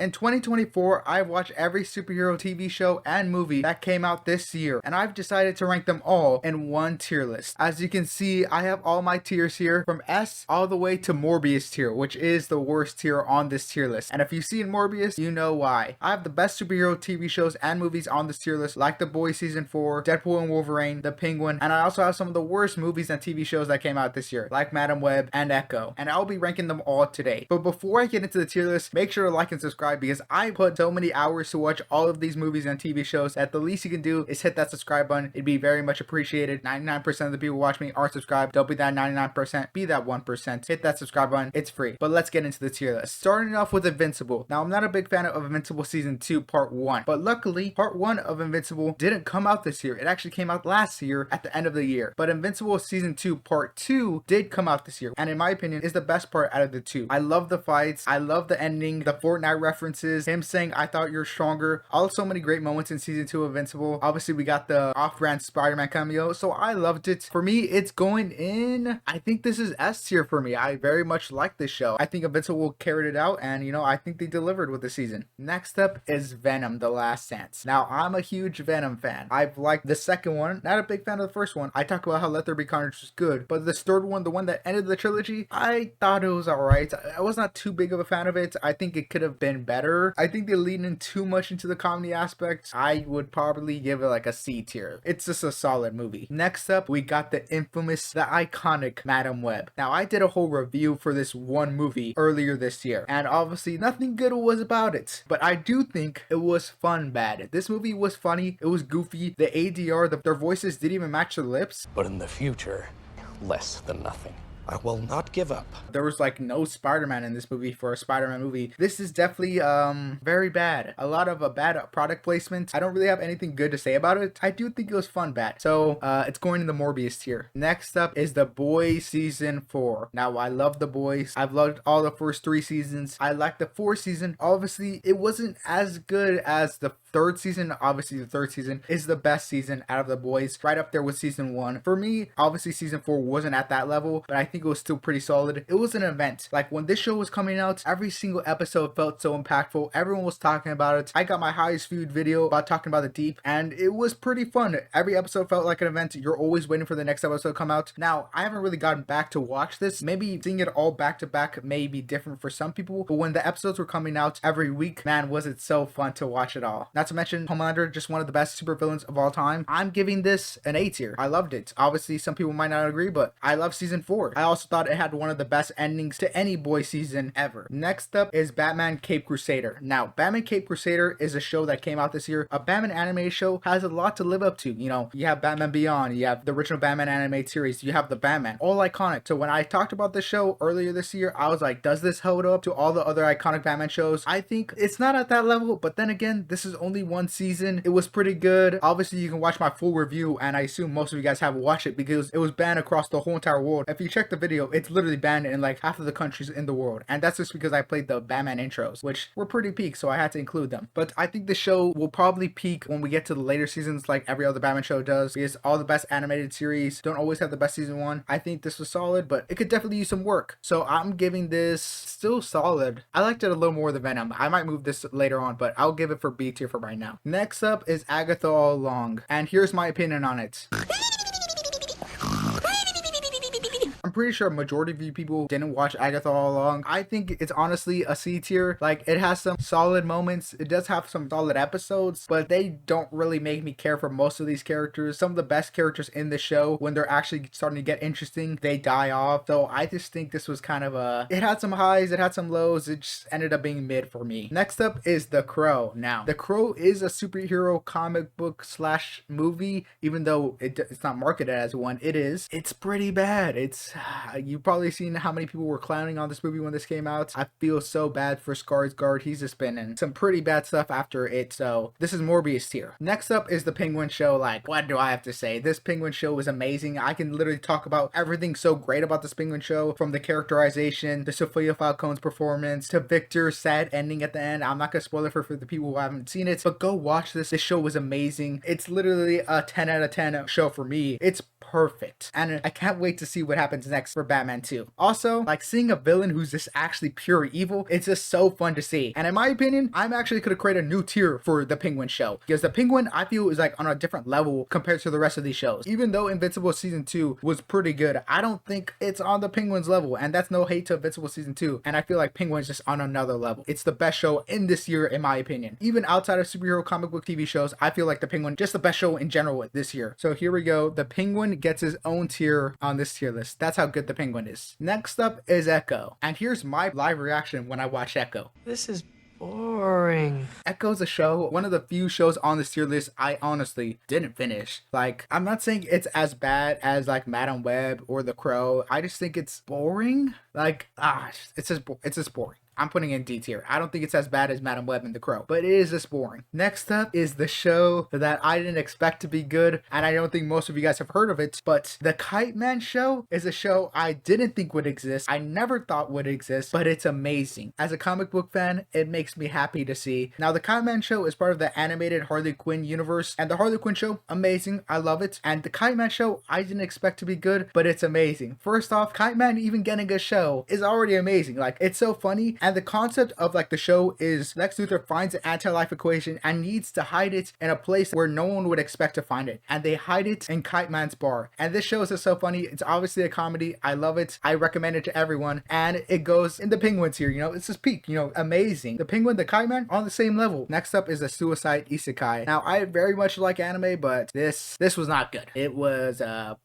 In 2024, I've watched every superhero TV show and movie that came out this year, and I've decided to rank them all in one tier list. As you can see, I have all my tiers here from S all the way to Morbius tier, which is the worst tier on this tier list. And if you've seen Morbius, you know why. I have the best superhero TV shows and movies on this tier list, like The Boys Season 4, Deadpool and Wolverine, The Penguin, and I also have some of the worst movies and TV shows that came out this year, like Madam Web and Ekko, and I'll be ranking them all today. But before I get into the tier list, make sure to like and subscribe because I put so many hours to watch all of these movies and TV shows that the least you can do is hit that subscribe button. It'd be very much appreciated. 99% of the people who watch me are subscribed. Don't be that 99%, be that 1%. Hit that subscribe button, it's free. But let's get into the tier list. Starting off with Invincible. Now, I'm not a big fan of Invincible Season 2 Part 1, but luckily, Part 1 of Invincible didn't come out this year. It actually came out last year at the end of the year. But Invincible Season 2 Part 2 did come out this year, and in my opinion, is the best part out of the two. I love the fights, I love the ending, the Fortnite references, him saying, "I thought you're stronger." So many great moments in Season 2 of Invincible. Obviously, we got the off-brand Spider-Man cameo, so I loved it. For me, it's going in, I think this is S tier for me. I very much like this show. I think Invincible carried it out, and I think they delivered with the season. Next up is Venom: The Last Dance. Now, I'm a huge Venom fan. I've liked the second one, not a big fan of the first one. I talk about how Let There Be Carnage was good, but this third one, the one that ended the trilogy, I thought it was alright. I was not too big of a fan of it. I think it could have been better. I think they lean in too much into the comedy aspect. I would probably give it like a C tier. It's just a solid movie. Next up, we got the infamous, the iconic Madam Web. Now, I did a whole review for this one movie earlier this year, and obviously nothing good was about it, but I do think it was fun bad. This movie was funny, it was goofy, the ADR, their voices didn't even match their lips. But in the future, less than nothing. I will not give up. There was like no Spider-Man in this movie for a Spider-Man movie. This is definitely very bad. A lot of bad product placement. I don't really have anything good to say about it. I do think it was fun bad. So it's going in the Morbius tier. Next up is The Boys Season 4. Now, I love The Boys. I've loved all the first 3 seasons. I like the 4th season. Obviously, it wasn't as good as the 3rd season. Obviously, the 3rd season is the best season out of The Boys, right up there with Season 1. For me, obviously, Season 4 wasn't at that level, but I think it was still pretty solid. It was an event. Like, when this show was coming out, every single episode felt so impactful. Everyone was talking about it. I got my highest viewed video about talking about the Deep, and it was pretty fun. Every episode felt like an event. You're always waiting for the next episode to come out. Now, I haven't really gotten back to watch this. Maybe seeing it all back to back may be different for some people, but when the episodes were coming out every week, man, was it so fun to watch it all. Not to mention, Homelander, just one of the best supervillains of all time. I'm giving this an A tier. I loved it. Obviously, some people might not agree, but I love Season 4. I also thought it had one of the best endings to any boy season ever. Next up is Batman Cape Crusader. Now, Batman Cape Crusader is a show that came out this year. A Batman animated show has a lot to live up to. You have Batman Beyond, you have the original Batman animated series, you have the Batman, all iconic. So when I talked about the show earlier this year, I was like, does this hold up to all the other iconic Batman shows? I think it's not at that level, but then again, this is only one season. It was pretty good. Obviously, you can watch my full review, and I assume most of you guys have watched it because it was banned across the whole entire world. If you check the video, it's literally banned in like half of the countries in the world, and that's just because I played the Batman intros, which were pretty peak, so I had to include them. But I think the show will probably peak when we get to the later seasons, like every other Batman show does, because all the best animated series don't always have the best season 1. I think this was solid, but it could definitely use some work, so I'm giving this still solid. I liked it a little more than Venom. I might move this later on, but I'll give it for B tier for right now. Next up is Agatha All Long, and here's my opinion on it. I'm pretty sure a majority of you people didn't watch Agatha All Long. I think it's honestly a C tier. Like, it has some solid moments. It does have some solid episodes, but they don't really make me care for most of these characters. Some of the best characters in the show, when they're actually starting to get interesting, they die off. So I just think this was kind of it had some highs, it had some lows. It just ended up being mid for me. Next up is The Crow. Now, The Crow is a superhero comic book slash movie, even though it's not marketed as one. It's pretty bad. You've probably seen how many people were clowning on this movie when this came out. I feel so bad for Skarsgård. He's just been in some pretty bad stuff after it, so this is Morbius tier. Next up is the Penguin show. Like, what do I have to say? This Penguin show was amazing. I can literally talk about everything so great about this Penguin show, from the characterization to Sophia Falcone's performance to Victor's sad ending at the end. I'm not gonna spoil it for the people who haven't seen it, but go watch this. This show was amazing. It's literally a 10 out of 10 show for me. It's perfect, and I can't wait to see what happens happens next for Batman 2. Also, like seeing a villain who's just actually pure evil, it's just so fun to see. And in my opinion, I'm actually gonna create a new tier for the Penguin show, because the Penguin I feel is like on a different level compared to the rest of these shows. Even though Invincible season 2 was pretty good, I don't think it's on the Penguin's level, and that's no hate to Invincible season 2. And I feel like Penguin's just on another level. It's the best show in this year in my opinion. Even outside of superhero comic book TV shows, I feel like the Penguin just the best show in general this year. So here we go. The Penguin gets his own tier on this tier list. That's how good the Penguin is. Next up is Ekko. And here's my live reaction when I watch Ekko. This is boring. Ekko's a show, one of the few shows on this tier list I honestly didn't finish. Like, I'm not saying it's as bad as like Madam Web or The Crow. I just think it's boring. Like, it's just boring. I'm putting in D tier. I don't think it's as bad as Madam Web and The Crow, but it is just boring. Next up is the show that I didn't expect to be good, and I don't think most of you guys have heard of it, but the Kite Man show is a show I didn't think would exist. I never thought would exist, but it's amazing. As a comic book fan, it makes me happy to see. Now, the Kite Man show is part of the animated Harley Quinn universe, and the Harley Quinn show, amazing. I love it. And the Kite Man show, I didn't expect to be good, but it's amazing. First off, Kite Man even getting a show is already amazing. Like, it's so funny. And the concept of like the show is Lex Luthor finds an anti-life equation and needs to hide it in a place where no one would expect to find it, and they hide it in Kite Man's bar. And this show is just so funny. It's obviously a comedy. I love it. I recommend it to everyone, and it goes in the Penguins here. You know, it's just peak. You know, amazing. The Penguin, the Kite Man on the same level. Next up is the Suicide Isekai. Now, I very much like anime, but this was not good. It was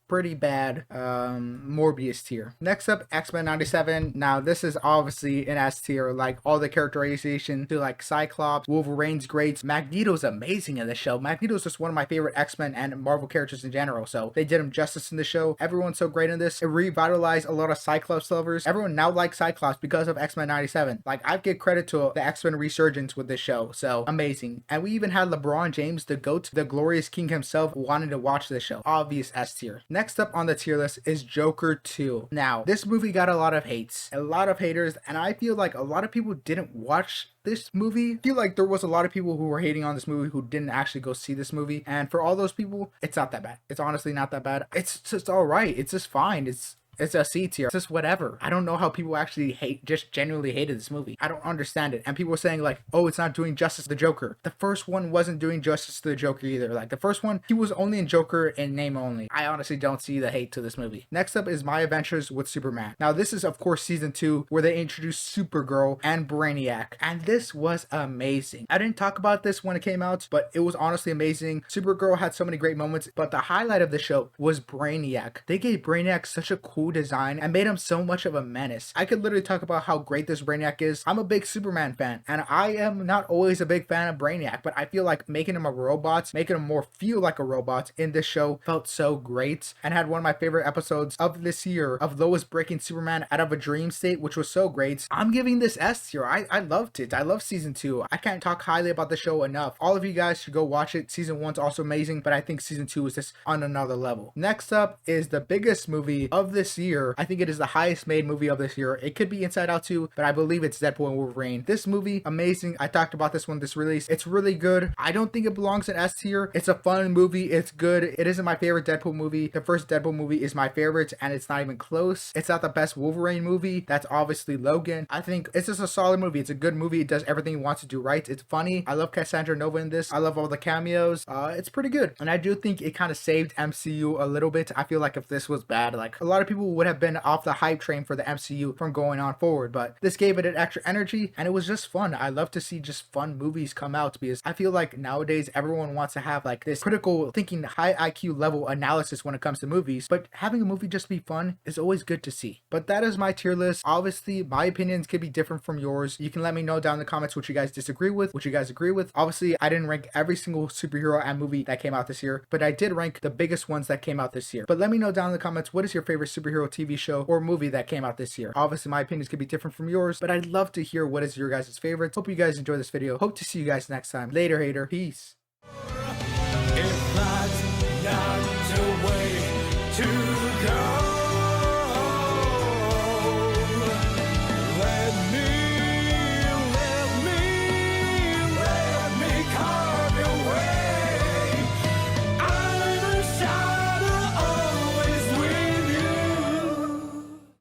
pretty bad. Morbius tier. Next up, X-Men 97. Now, this is obviously an S tier. Like all the characterization to like Cyclops, Wolverine's great. Magneto's amazing in the show. Magneto's just one of my favorite X-Men and Marvel characters in general, so they did him justice in the show. Everyone's so great in this. It revitalized a lot of Cyclops lovers. Everyone now likes Cyclops because of X-Men 97. Like, I give credit to the X-Men resurgence with this show, so amazing. And we even had LeBron James, the GOAT, the glorious king himself, wanting to watch this show. Obvious S tier. Next up on the tier list is Joker 2. Now, this movie got a lot of hates, a lot of haters, and I feel like a lot of people didn't watch this movie. I feel like there was a lot of people who were hating on this movie who didn't actually go see this movie, and for all those people, it's not that bad. It's honestly not that bad. It's just all right. It's just fine. It's a C tier. It's just whatever. I don't know how people actually just genuinely hated this movie. I don't understand it. And people were saying like, oh, it's not doing justice to the Joker. The first one wasn't doing justice to the Joker either. Like, the first one, he was only in Joker in name only. I honestly don't see the hate to this movie. Next up is My Adventures with Superman. Now, this is of course season 2, where they introduced Supergirl and Brainiac, and this was amazing. I didn't talk about this when it came out, but it was honestly amazing. Supergirl had so many great moments, but the highlight of the show was Brainiac. They gave Brainiac such a cool design and made him so much of a menace. I could literally talk about how great this Brainiac is. I'm a big Superman fan, and I am not always a big fan of Brainiac, but I feel like making him a robot, making him more feel like a robot in this show felt so great, and had one of my favorite episodes of this year of Lois breaking Superman out of a dream state, which was so great. I'm giving this S tier. I loved it. I love season 2. I can't talk highly about the show enough. All of you guys should go watch it. Season 1's also amazing, but I think season 2 is just on another level. Next up is the biggest movie of this year. I think it is the highest made movie of this year. It could be Inside Out 2, but I believe it's Deadpool and Wolverine. This movie, amazing. I talked about this when this released. It's really good. I don't think it belongs in S tier. It's a fun movie. It's good. It isn't my favorite Deadpool movie. The first Deadpool movie is my favorite, and it's not even close. It's not the best Wolverine movie. That's obviously Logan. I think it's just a solid movie. It's a good movie. It does everything it wants to do right. It's funny. I love Cassandra Nova in this. I love all the cameos. It's pretty good. And I do think it kind of saved MCU a little bit. I feel like if this was bad, like a lot of people would have been off the hype train for the MCU from going on forward, but this gave it an extra energy, and it was just fun. I love to see just fun movies come out, because I feel like nowadays everyone wants to have like this critical thinking, high IQ level analysis when it comes to movies, but having a movie just be fun is always good to see. But that is my tier list. Obviously, my opinions could be different from yours. You can let me know down in the comments what you guys disagree with, what you guys agree with. Obviously, I didn't rank every single superhero and movie that came out this year, but I did rank the biggest ones that came out this year. But let me know down in the comments, what is your favorite superhero TV show or movie that came out this year? Obviously, my opinions could be different from yours, but I'd love to hear what is your guys' favorites. Hope you guys enjoy this video. Hope to see you guys next time. Later, hater. Peace.